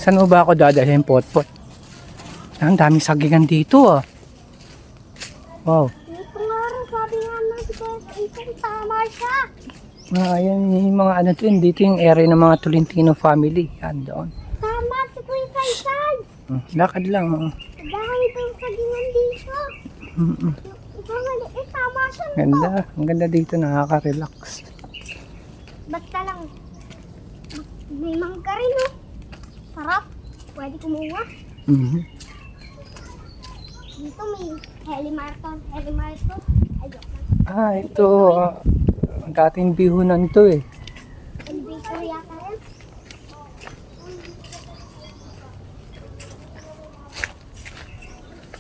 Saan mo ba ako dadalhin, Potpot? Ang daming sagingan dito ah. Wow. Ito nga rin, sabi nga na si Kuya, tama siya. Ayan yung mga ano to yun. Dito yung area ng mga Tolentino family. Yan doon. Tama si Kuya Saysay. Lakad lang. Dahil ito yung sagingan dito. Ito nga, tama siya. Ganda. Ang ganda dito. Nakaka-relax. Basta lang, may mangga rin oh. Sarap. Pwede kumuha. Dito may helimarton. Helimarton. Ayok lang. Ito. Dating bihunan to eh. Elevator yata yan.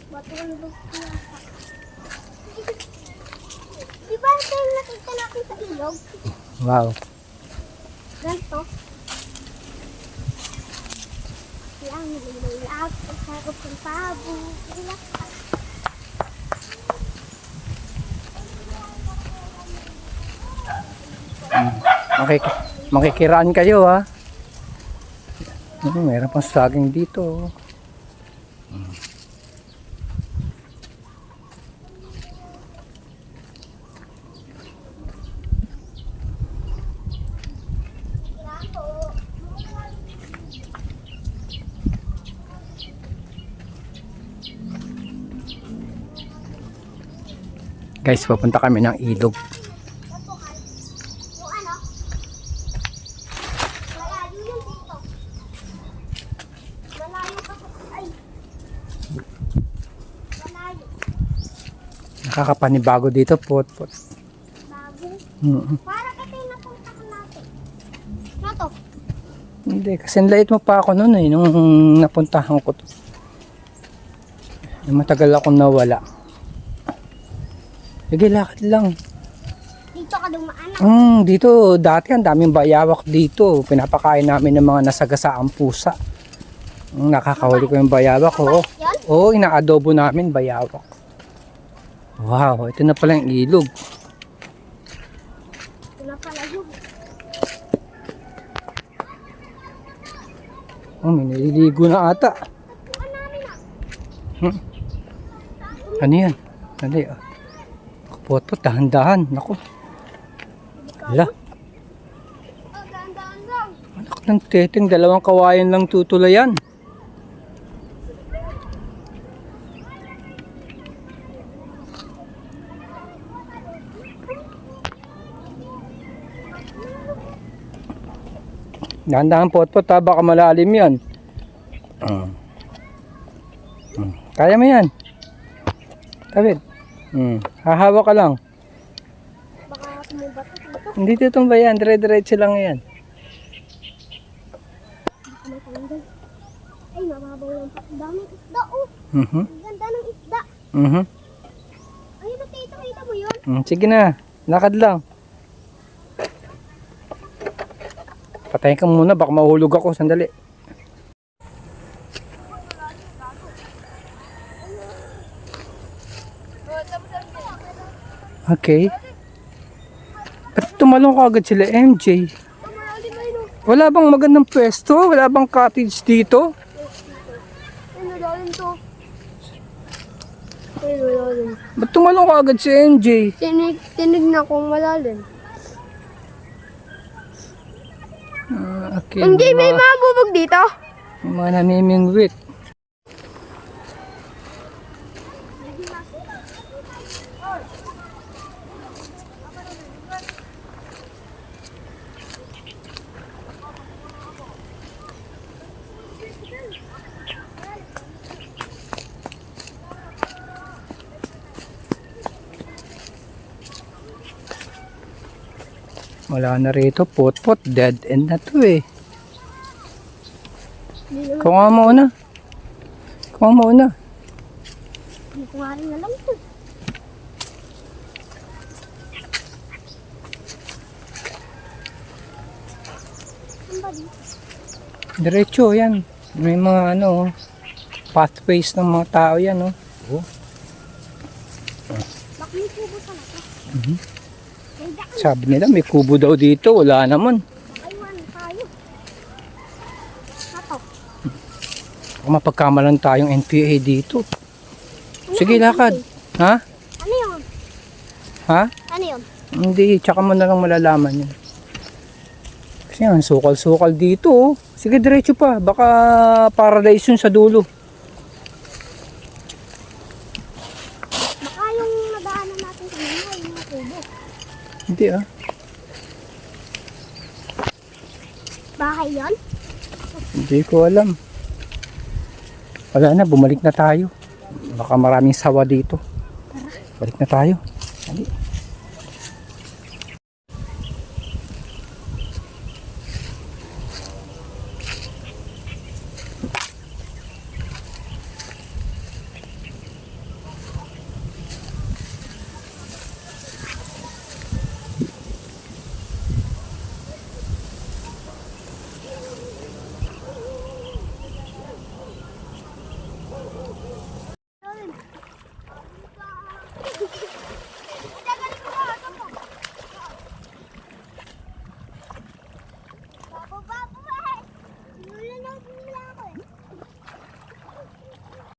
Batong loob yata. Di ba ito yung nakita natin sa ilog? Wow. Ganito. Lang, nililak. Pagkakot ng pabo. Relax. Makikiraan kayo ha. Meron pang saging dito. Guys, papunta kami ng ilog. Yung ano? Malayo yun dito. Malayo pa sa... Ay! Malayo. Nakakapanibago dito, Potpot. Bago. Parang ito yung napuntahan natin. Ano to? Hindi, kasi late mo pa ako noon eh, nung napuntahan ko to. Matagal akong nawala. Sige, lakad lang. Dito ka dumaan. Dito, dati ang daming bayawak dito. Pinapakain namin ng mga nasagasaang pusa. Nakakahuli ko yung bayawak. Oo, ina-adobo namin bayawak. Wow, ito na pala yung ilog. Ito na pala yun. May naliligo na ata. Tatuan namin ah. Ano yan? Dali ah. Potpot, dahan-dahan. Naku. Hala. Dahan-dahan lang. Anak ng teteng, dalawang kawayan lang tutulayan. Dahan-dahan, Potpot ha, baka malalim yan. Kaya mo yan. David. Hahawa ka lang. Baka sumubat dito. Hindi tutumba yan, dire-diretso lang yan. Baka may tanggal. Ay, mababaw lang pa. Ang daming isda oh. Ang ganda ng isda. Ay, ba't ito? Kita mo yun? Sige na, lakad lang. Patayin ka muna, baka mahulog ako, sandali. Okay. Ba't tumalong ka agad sila, MJ? Wala bang magandang pwesto? Wala bang cottage dito? Ay, nalalim to. Ay, nalalim. Ba't tumalong ka agad si MJ? Tinig na kung malalim. Okay. Hindi, may mga bubog dito. May mga namimingwit. Wala na rito, Potpot, dead end na to eh. Kuha mo una. Kuha mo una. Hindi ko nga rin alam to. Ano ba dito? Diretso yan. May mga ano, pathways ng mga tao yan, oh. Bak may kubo talaga. Sabi nila may kubo daw dito, wala naman. Aywan tayo. Ato. Baka mapagkamalan tayong NPA dito. Sige, lakad. Ha? Ano yun? Ha? Ano yun? Hindi, tsaka mo na lang malalaman yun. Kasi yan, sukal-sukal dito. Oh. Sige, diretso pa. Baka paradise yun sa dulo. Baka yung nadaanan natin kanina, yung mga kubo. Hindi ah. Bahay yun? Hindi ko alam. Wala na, bumalik na tayo. Baka maraming sawa dito. Balik na tayo. Dali.